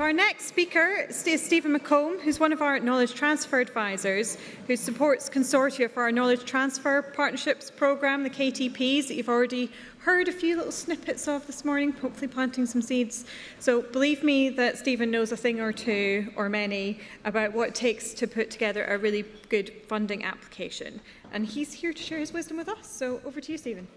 So our next speaker is Stephen McComb, who's one of our Knowledge Transfer Advisors, who supports consortia for our Knowledge Transfer Partnerships Programme, the KTPs, that you've already heard a few little snippets of this morning, hopefully planting some seeds. So believe me that Stephen knows a thing or two, or many, about what it takes to put together a really good funding application. And he's here to share his wisdom with us. So over to you, Stephen.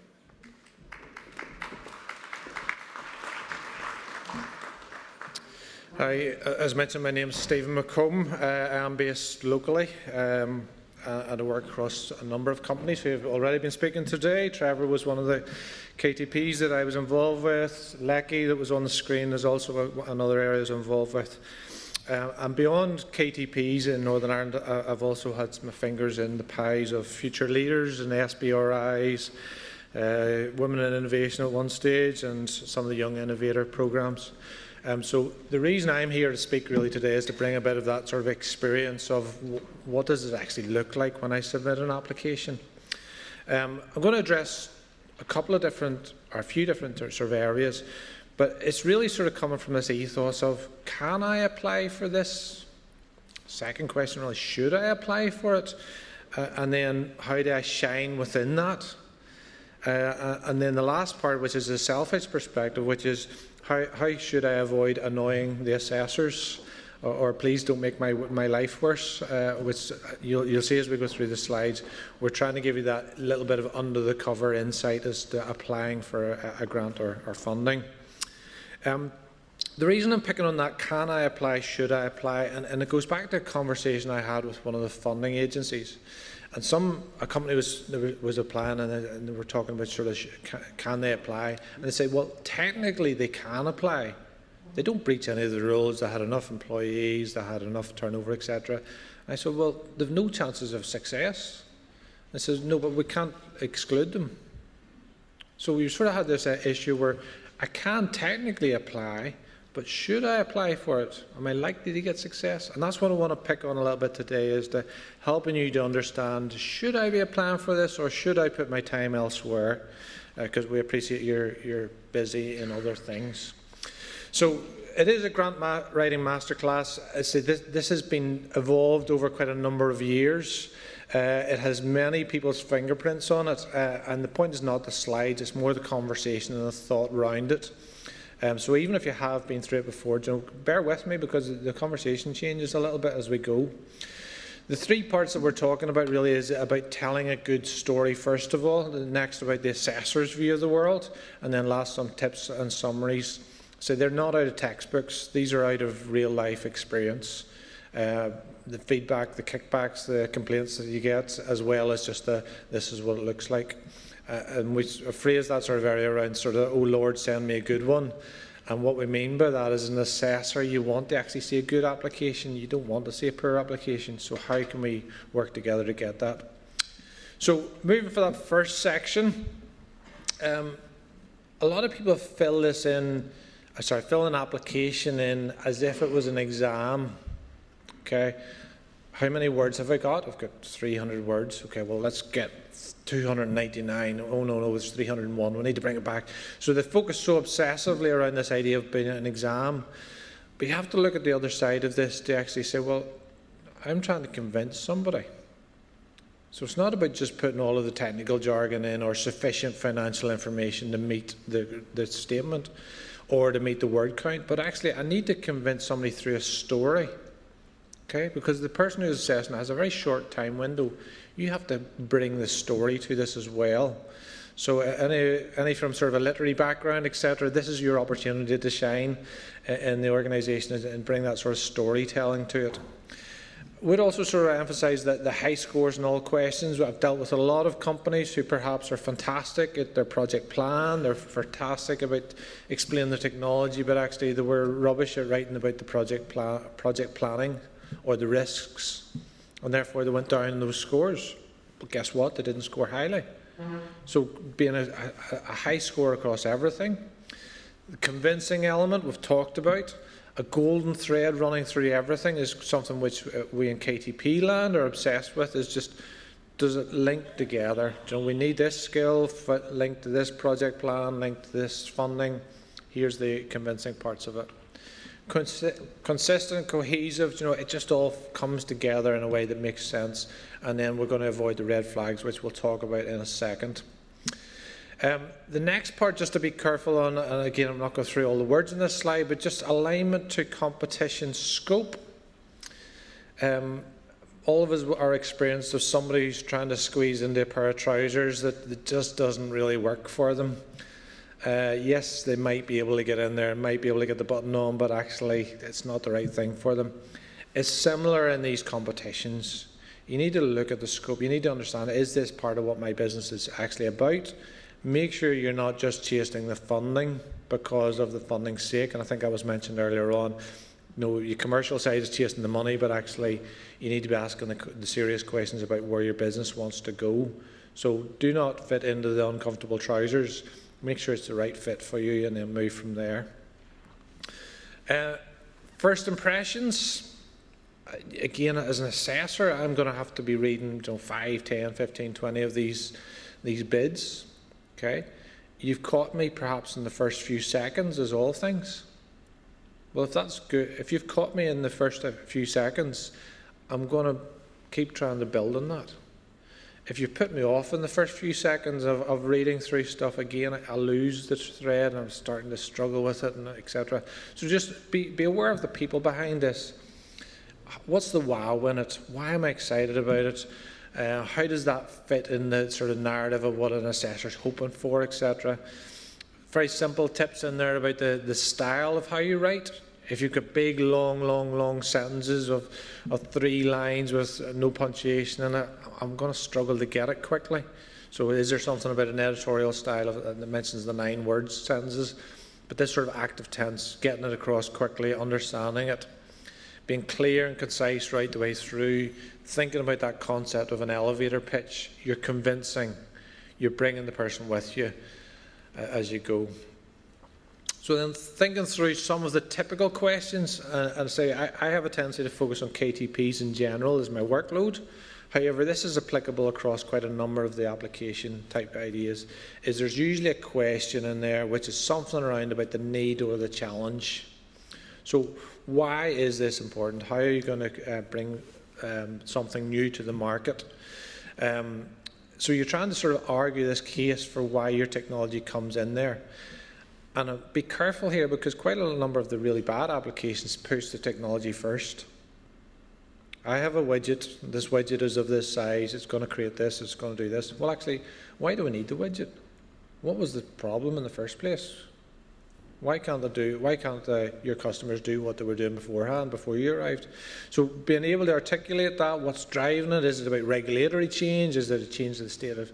Hi, as mentioned, my name is Stephen McComb. I am based locally and I work across a number of companies who have already been speaking today. Trevor was one of the KTPs that I was involved with. Lecky, that was on the screen, is also another area I was involved with. And beyond KTPs in Northern Ireland, I've also had my fingers in the pies of future leaders and SBRIs, Women in Innovation at one stage, and some of the Young Innovator programmes. So the reason I'm here to speak really today is to bring a bit of that sort of experience of what does it actually look like when I submit an application. I'm going to address a few different sort of areas, but it's really sort of coming from this ethos of, can I apply for this? Second question really, should I apply for it? And then how do I shine within that? And then the last part, which is a selfish perspective, which is, how should I avoid annoying the assessors, or please don't make my life worse, which you'll see as we go through the slides. We're trying to give you that little bit of under-the-cover insight as to applying for a grant or funding. The reason I'm picking on that, can I apply, should I apply, and it goes back to a conversation I had with one of the funding agencies. And a company was applying, and they were talking about sort of can they apply, and they say, well, technically they can apply. They don't breach any of the rules. They had enough employees, they had enough turnover, etc. And I said, well, they've no chances of success. And I said, no, but we can't exclude them. So we sort of had this issue where I can technically apply, but should I apply for it? Am I likely to get success? And that's what I want to pick on a little bit today, is to helping you to understand, should I be applying for this, or should I put my time elsewhere? Because we appreciate you're busy in other things. So it is a grant writing masterclass. I say this has been evolved over quite a number of years. It has many people's fingerprints on it, and the point is not the slides, it's more the conversation and the thought around it. So even if you have been through it before, bear with me, because the conversation changes a little bit as we go. The three parts that we're talking about really is about telling a good story first of all, the next about the assessor's view of the world, and then last some tips and summaries. So they're not out of textbooks, these are out of real life experience. The feedback, the kickbacks, the complaints that you get, as well as just this is what it looks like. And we phrase that sort of area around sort of, oh Lord, send me a good one. And what we mean by that is, an assessor, you want to actually see a good application, you don't want to see a poor application. So how can we work together to get that? So moving for that first section, a lot of people fill an application in as if it was an exam. Okay, how many words have I got? I've got 300 words. Okay, well, let's get 299. Oh no, it's 301. We need to bring it back. So they focus so obsessively around this idea of being an exam. But you have to look at the other side of this to actually say, well, I'm trying to convince somebody. So it's not about just putting all of the technical jargon in or sufficient financial information to meet the statement or to meet the word count, but actually I need to convince somebody through a story. Okay, because the person who's assessing has a very short time window. You have to bring the story to this as well. So any from sort of a literary background, etc., this is your opportunity to shine in the organisation and bring that sort of storytelling to it. We'd also sort of emphasise that the high scores in all questions. I've dealt with a lot of companies who perhaps are fantastic at their project plan, they're fantastic about explaining the technology, but actually they were rubbish at writing about the project planning or the risks, and therefore they went down in those scores. But guess what? They didn't score highly. So being a high score across everything. The convincing element we've talked about. A golden thread running through everything is something which we in KTP land are obsessed with, is just, does it link together? You know, we need this skill linked to this project plan, linked to this funding. Here's the convincing parts of it. consistent, cohesive, it just all comes together in a way that makes sense. And then we're going to avoid the red flags, which we'll talk about in a second. The next part, just to be careful on, and again, I'm not going through all the words in this slide, but just alignment to competition scope. All of us are experienced of somebody who's trying to squeeze into a pair of trousers that just doesn't really work for them. Yes, they might be able to get in there and might be able to get the button on, but actually it's not the right thing for them. It's similar in these competitions. You need to look at the scope. You need to understand, is this part of what my business is actually about? Make sure you're not just chasing the funding because of the funding's sake. And I think I was mentioned earlier on, your commercial side is chasing the money, but actually you need to be asking the serious questions about where your business wants to go. So do not fit into the uncomfortable trousers. Make sure it's the right fit for you and then move from there. First impressions. Again, as an assessor, I'm going to have to be reading 5, 10, 15, 20 of these bids. Okay, you've caught me perhaps in the first few seconds, as all things. Well, if that's good, if you've caught me in the first few seconds, I'm going to keep trying to build on that. If you put me off in the first few seconds of reading through stuff again, I lose the thread and I'm starting to struggle with it, and etc. So just be aware of the people behind this. What's the wow in it? Why am I excited about it? How does that fit in the sort of narrative of what an assessor's hoping for, etc.? Very simple tips in there about the style of how you write. If you've got big, long sentences of 3 lines with no punctuation in it, I'm going to struggle to get it quickly. So is there something about an editorial style that mentions the 9 words sentences? But this sort of active tense, getting it across quickly, understanding it, being clear and concise right the way through, thinking about that concept of an elevator pitch. You're convincing, you're bringing the person with you as you go. So then thinking through some of the typical questions, and say I have a tendency to focus on KTPs in general as my workload. However, this is applicable across quite a number of the application type ideas. There's usually a question in there which is something around about the need or the challenge. So why is this important? How are you going to bring something new to the market? So you're trying to sort of argue this case for why your technology comes in there. And be careful here, because quite a number of the really bad applications push the technology first. I have a widget, this widget is of this size, it's going to create this, it's going to do this. Well, actually, why do we need the widget? What was the problem in the first place? Why can't your customers do what they were doing beforehand, before you arrived? So being able to articulate that, what's driving it? Is it about regulatory change? Is it a change in the state of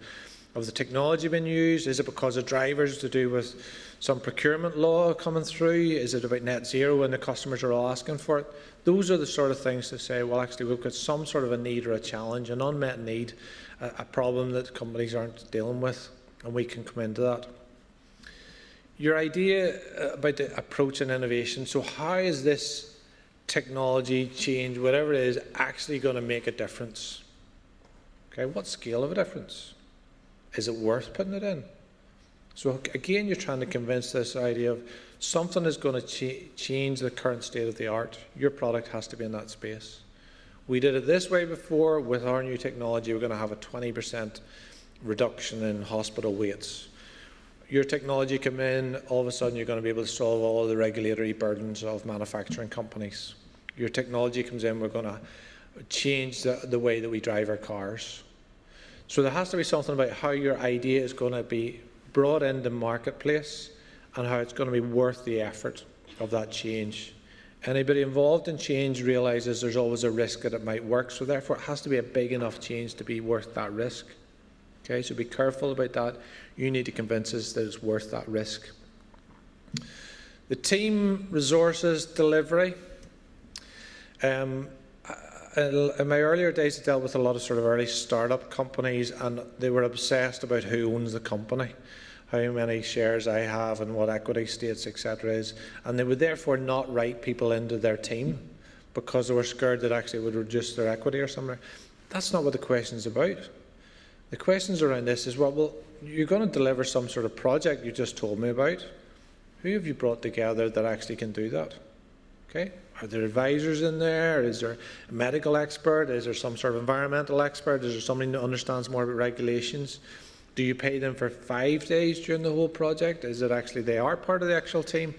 the technology being used? Is it because of drivers to do with some procurement law coming through? Is it about net zero when the customers are all asking for it? Those are the sort of things to say, well, actually, we've got some sort of a need or a challenge, an unmet need, a problem that companies aren't dealing with, and we can come into that. Your idea about the approach and innovation, so how is this technology change, whatever it is, actually going to make a difference? Okay, what scale of a difference? Is it worth putting it in? So again, you're trying to convince this idea of something is going to change the current state of the art. Your product has to be in that space. We did it this way before. With our new technology, we're going to have a 20% reduction in hospital waits. Your technology come in, all of a sudden you're going to be able to solve all of the regulatory burdens of manufacturing companies. Your technology comes in, we're going to change the way that we drive our cars. So there has to be something about how your idea is going to be brought into the marketplace and how it's going to be worth the effort of that change. Anybody involved in change realises there's always a risk that it might work, so therefore it has to be a big enough change to be worth that risk. Okay, so be careful about that. You need to convince us that it's worth that risk. The team, resources, delivery. In my earlier days, I dealt with a lot of sort of early startup companies, and they were obsessed about who owns the company, how many shares I have and what equity states, etc. is. And they would therefore not write people into their team because they were scared that actually it would reduce their equity or something. That's not what the question's about. The questions around this is, well, you're going to deliver some sort of project you just told me about. Who have you brought together that actually can do that? Okay? Are there advisors in there? Is there a medical expert? Is there some sort of environmental expert? Is there somebody who understands more about regulations? Do you pay them for 5 days during the whole project? Is it actually they are part of the actual team?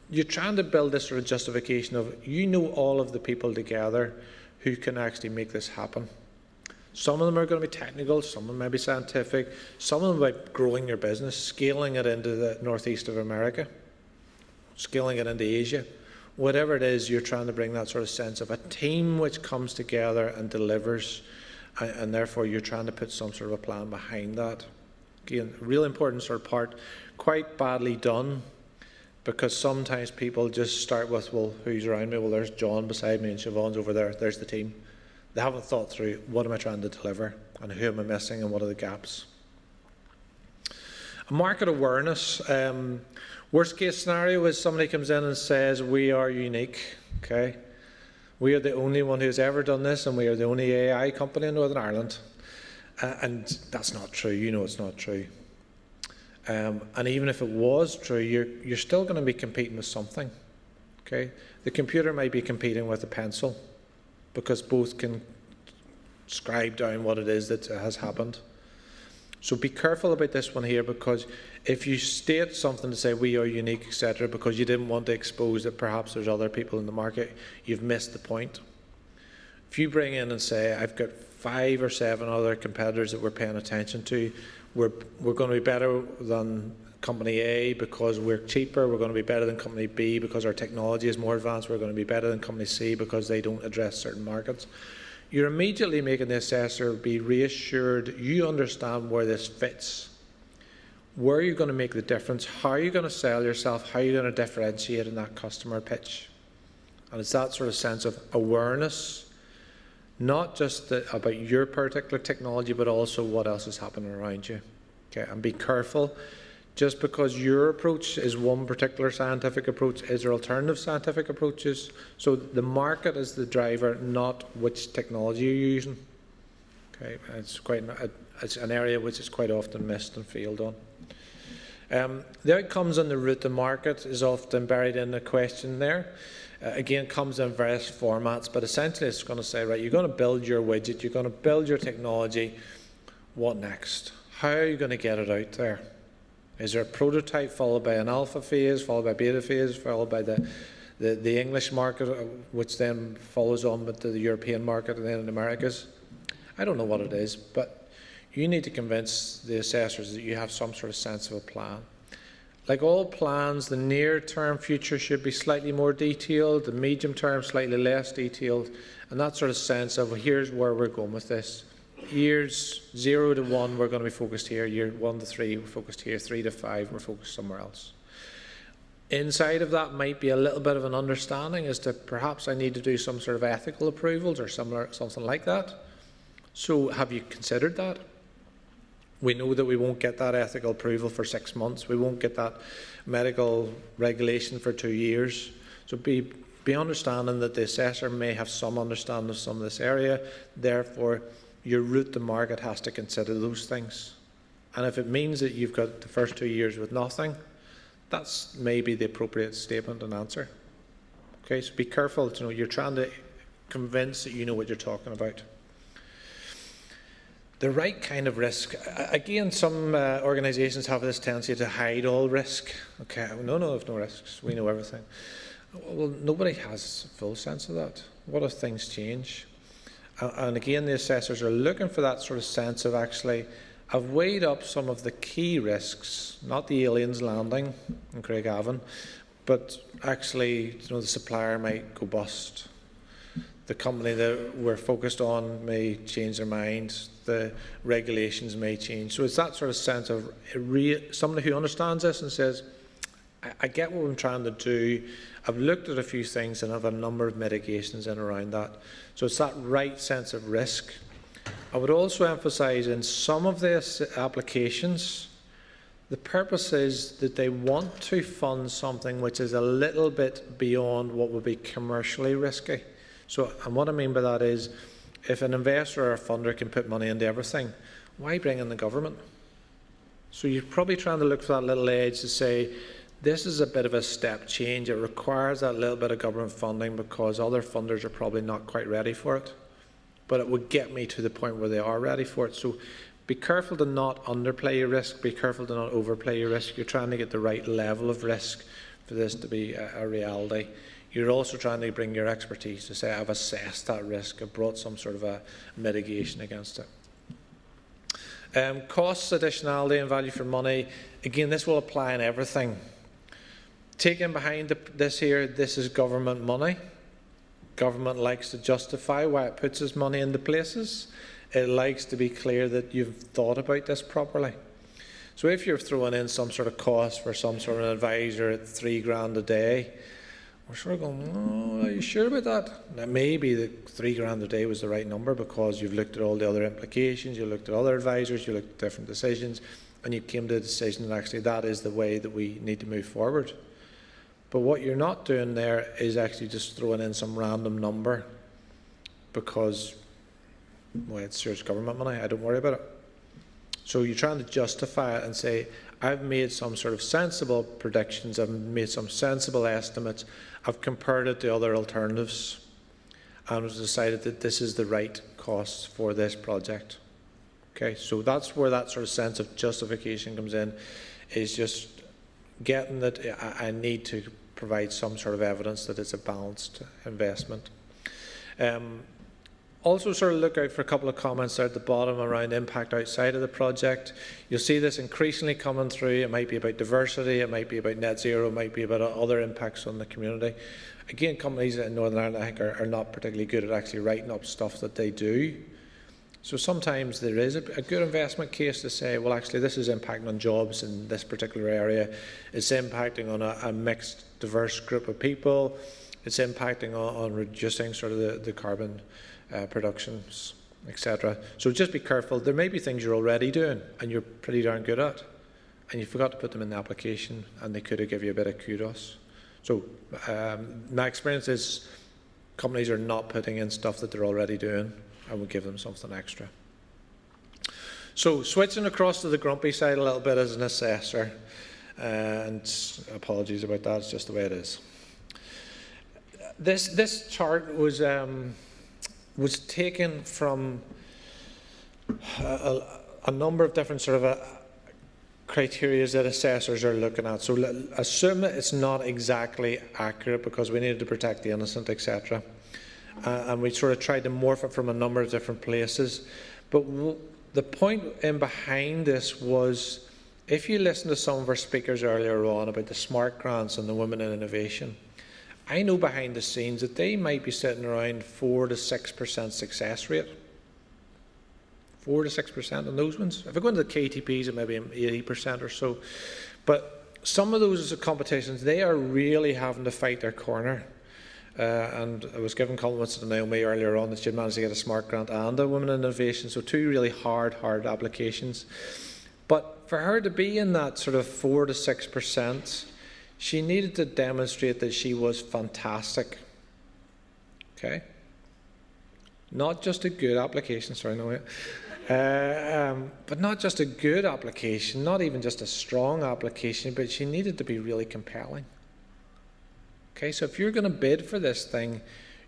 You're trying to build this sort of justification of, you know, all of the people together who can actually make this happen. Some of them are going to be technical, some of them may be scientific, some of them about growing your business, scaling it into the northeast of America, scaling it into Asia. Whatever it is, you're trying to bring that sort of sense of a team which comes together and delivers, and therefore you're trying to put some sort of a plan behind that. Again, a really important sort of part, quite badly done, because sometimes people just start with, well, who's around me? Well, there's John beside me and Siobhan's over there. There's the team. They haven't thought through, what am I trying to deliver and who am I missing and what are the gaps? Market awareness. Worst case scenario is somebody comes in and says, we are unique. Okay, we are the only one who's ever done this, and we are the only AI company in Northern Ireland. And that's not true. You know it's not true. And even if it was true, you're still going to be competing with something. Okay, the computer might be competing with a pencil, because both can scribe down what it is that has happened. So be careful about this one here, because if you state something to say we are unique, etc., because you didn't want to expose that perhaps there's other people in the market, you've missed the point. If you bring in and say, I've got 5 or 7 other competitors that we're paying attention to, we're going to be better than company A because we're cheaper, we're going to be better than company B because our technology is more advanced, we're going to be better than company C because they don't address certain markets, you're immediately making the assessor be reassured you understand where this fits. Where are you going to make the difference? How are you going to sell yourself? How are you going to differentiate in that customer pitch? And it's that sort of sense of awareness, not just about your particular technology, but also what else is happening around you. Okay, and be careful. Just because your approach is one particular scientific approach, is there alternative scientific approaches? So the market is the driver, not which technology you're using. Okay, it's an area which is quite often missed and failed on. The outcomes on the route to market is often buried in the question there. Again, comes in various formats, but essentially it's going to say, right, you're going to build your widget, you're going to build your technology. What next? How are you going to get it out there? Is there a prototype followed by an alpha phase, followed by beta phase, followed by the English market, which then follows on to the European market and then in the Americas? I don't know what it is, but you need to convince the assessors that you have some sort of sense of a plan. Like all plans, the near-term future should be slightly more detailed, the medium-term slightly less detailed, and that sort of sense of, well, here's where we're going with this. Years 0 to 1, we're going to be focused here. Year 1 to 3, we're focused here. 3 to 5, we're focused somewhere else. Inside of that might be a little bit of an understanding as to perhaps I need to do some sort of ethical approvals or something like that. So have you considered that? We know that we won't get that ethical approval for 6 months. We won't get that medical regulation for 2 years. So be understanding that the assessor may have some understanding of some of this area. Therefore, your route to market has to consider those things. And if it means that you've got the first 2 years with nothing, that's maybe the appropriate statement and answer. Okay, so be careful. You're trying to convince that you know what you're talking about. The right kind of risk. Again, some organisations have this tendency to hide all risk. Okay, no, there's no risks. We know everything. Well, nobody has a full sense of that. What if things change? And again, the assessors are looking for that sort of sense of actually, I've weighed up some of the key risks, not the aliens landing in Craigavon, but actually, the supplier might go bust. The company that we're focused on may change their mind. The regulations may change. So it's that sort of sense of somebody who understands this and says, I get what I'm trying to do. I've looked at a few things and have a number of mitigations in around that. So it's that right sense of risk. I would also emphasise in some of these applications, the purpose is that they want to fund something which is a little bit beyond what would be commercially risky. So, and what I mean by that is, if an investor or a funder can put money into everything, why bring in the government? So you're probably trying to look for that little edge to say, This is a bit of a step change. It requires that little bit of government funding because other funders are probably not quite ready for it. But it would get me to the point where they are ready for it. So be careful to not underplay your risk. Be careful to not overplay your risk. You're trying to get the right level of risk for this to be a reality. You're also trying to bring your expertise to say, I've assessed that risk. I've brought some sort of a mitigation against it. Costs, additionality and value for money. Again, this will apply in everything. Taken behind this here, this is government money. Government likes to justify why it puts its money into places. It likes to be clear that you've thought about this properly. So if you're throwing in some sort of cost for some sort of advisor at $3,000 a day, we're sort of going, oh, are you sure about that? Now, maybe the $3,000 a day was the right number because you've looked at all the other implications, you looked at other advisors, you looked at different decisions, and you came to the decision that actually that is the way that we need to move forward. But what you're not doing there is actually just throwing in some random number because, well, it's your government money, I don't worry about it. So you're trying to justify it and say, I've made some sort of sensible predictions, I've made some sensible estimates, I've compared it to other alternatives, and I've decided that this is the right cost for this project. Okay, so that's where that sort of sense of justification comes in, is just getting that I need to provide some sort of evidence that it's a balanced investment. Also sort of look out for a couple of comments there at the bottom around impact outside of the project. You'll see this increasingly coming through. It might be about diversity, it might be about net zero, it might be about other impacts on the community. Again, companies in Northern Ireland I think are not particularly good at actually writing up stuff that they do. So sometimes there is a good investment case to say, well, actually, this is impacting on jobs in this particular area. It's impacting on a mixed, diverse group of people. It's impacting on reducing sort of the carbon productions, etc. So just be careful. There may be things you're already doing and you're pretty darn good at, and you forgot to put them in the application, and they could have given you a bit of kudos. So my experience is companies are not putting in stuff that they're already doing, and we give them something extra. So switching across to the grumpy side a little bit as an assessor, and apologies about that, it's just the way it is. This chart was taken from a number of different sort of criteria that assessors are looking at. So assume that it's not exactly accurate because we needed to protect the innocent, etc. And we sort of tried to morph it from a number of different places. But the point in behind this was, if you listen to some of our speakers earlier on about the SMART grants and the Women in Innovation, I know behind the scenes that they might be sitting around 4 to 6% success rate. 4 to 6% on those ones. If I go into the KTPs, it may be 80% or so. But some of those competitions, they are really having to fight their corner. And I was giving compliments to Naomi earlier on that she had managed to get a SMART grant and a Women in Innovation, so two really hard applications. But for her to be in that sort of 4 to 6%, she needed to demonstrate that she was fantastic. Okay? Not just a good application, sorry, no, but not just a good application, not even just a strong application, but she needed to be really compelling. Okay, so if you're going to bid for this thing,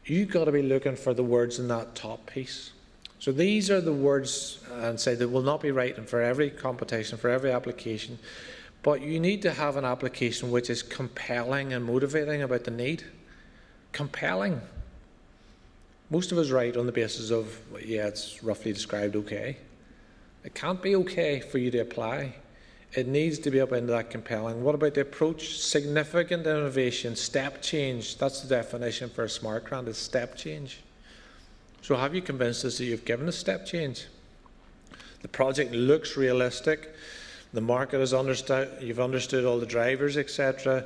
you've got to be looking for the words in that top piece. So these are the words, and say they will not be right for every competition, for every application, but you need to have an application which is compelling and motivating about the need. Compelling. Most of us write on the basis of, yeah, it's roughly described okay. It can't be okay for you to apply. It needs to be up into that compelling. What about the approach? Significant innovation, step change. That's the definition for a SMART grant, is step change. So have you convinced us that you've given a step change? The project looks realistic. The market is understood. You've understood all the drivers, etc.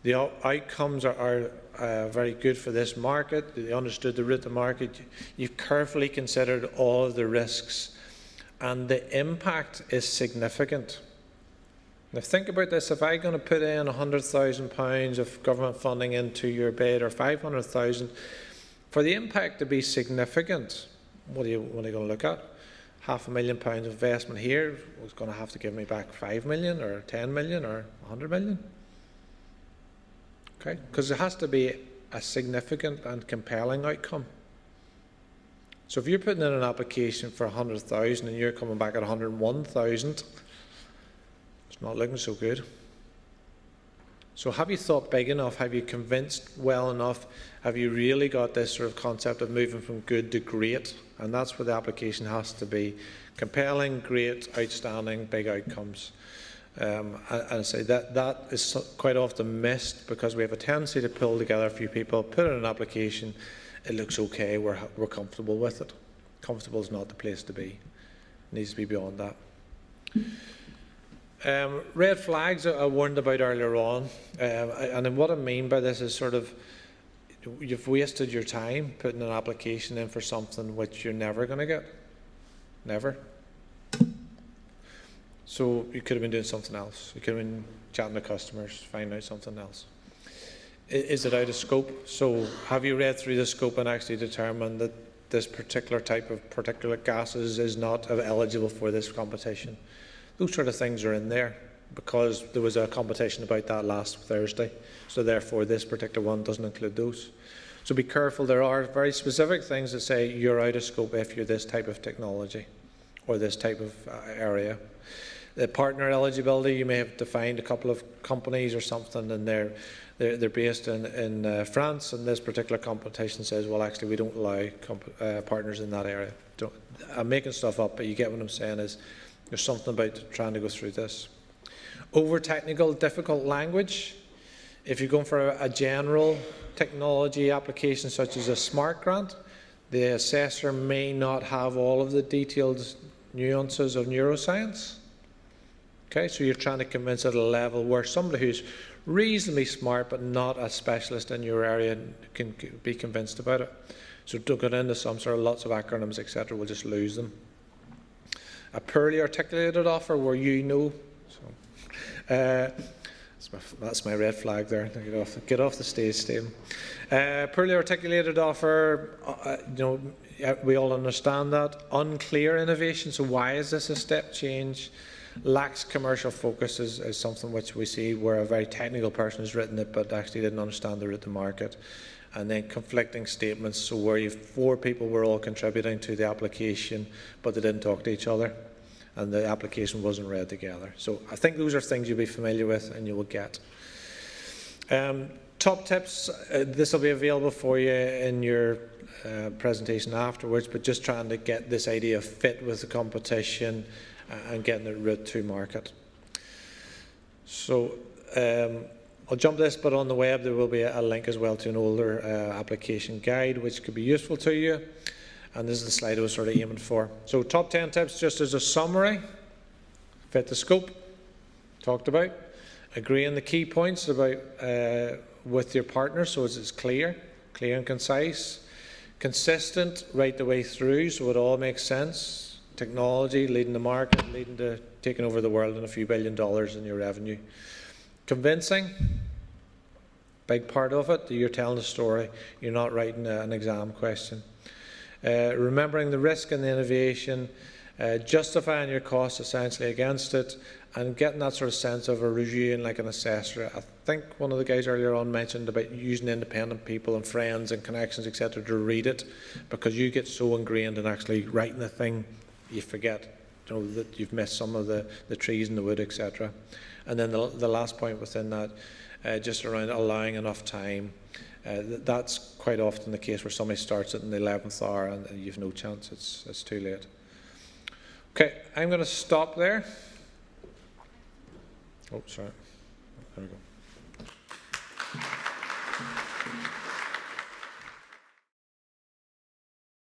The outcomes are very good for this market. They understood the route to market. You've carefully considered all of the risks, and the impact is significant. Now think about this, if I'm going to put in £100,000 of government funding into your bid, or 500,000, for the impact to be significant, what are you going to look at? £500,000 investment here was going to have to give me back 5 million or 10 million or 100 million. Okay? Because it has to be a significant and compelling outcome. So if you're putting in an application for 100,000 and you're coming back at 101,000, it's not looking so good. So have you thought big enough? Have you convinced well enough? Have you really got this sort of concept of moving from good to great? And that's where the application has to be. Compelling, great, outstanding, big outcomes. And I say that is quite often missed because we have a tendency to pull together a few people, put in an application, it looks okay, we're comfortable with it. Comfortable is not the place to be. It needs to be beyond that. Red flags I warned about earlier on, and then what I mean by this is sort of you've wasted your time putting an application in for something which you're never going to get. Never. So you could have been doing something else. You could have been chatting to customers, finding out something else. Is it out of scope? So have you read through the scope and actually determined that this particular type of particulate gases is not eligible for this competition? Those sort of things are in there because there was a competition about that last Thursday. So therefore this particular one doesn't include those. So be careful. There are very specific things that say you're out of scope if you're this type of technology or this type of area. The partner eligibility, you may have defined a couple of companies or something, and they're based in France, and this particular competition says, well, actually, we don't allow partners in that area. I'm making stuff up, but you get what I'm saying is there's something about trying to go through this. Over-technical, difficult language. If you're going for a general technology application such as a SMART grant, the assessor may not have all of the detailed nuances of neuroscience. Okay, so you're trying to convince at a level where somebody who's reasonably smart but not a specialist in your area can be convinced about it. So don't get into some sort of lots of acronyms, etc. We'll just lose them. A poorly articulated offer where you know. That's my red flag there. Get off the stage, Stephen. Poorly articulated offer. We all understand that. Unclear innovation. So why is this a step change? Lacks commercial focus is something which we see where a very technical person has written it but actually didn't understand the route to market. And then conflicting statements, so where you 4 people were all contributing to the application but they didn't talk to each other and the application wasn't read together. So I think those are things you'll be familiar with and you will get. Top tips, this will be available for you in your presentation afterwards, but just trying to get this idea of fit with the competition and getting the route to market. So I'll jump this, but on the web there will be a link as well to an older application guide which could be useful to you. And this is the slide I was sort of aiming for. So top 10 tips just as a summary. Fit the scope, talked about. Agree on the key points about with your partner so it's clear and concise. Consistent right the way through so it all makes sense. Technology, leading the market, leading to taking over the world and a few $1 billion in your revenue. Convincing, big part of it. You're telling a story. You're not writing an exam question. Remembering the risk and the innovation, justifying your costs essentially against it, and getting that sort of sense of a reviewing like an assessor. I think one of the guys earlier on mentioned about using independent people and friends and connections, etc., to read it, because you get so ingrained in actually writing the thing, you forget that you've missed some of the trees in the wood, etc. And then the last point within that, just around allowing enough time. That's quite often the case where somebody starts it in the 11th hour and you've no chance, it's too late. Okay, I'm going to stop there. Oh, sorry. There we go.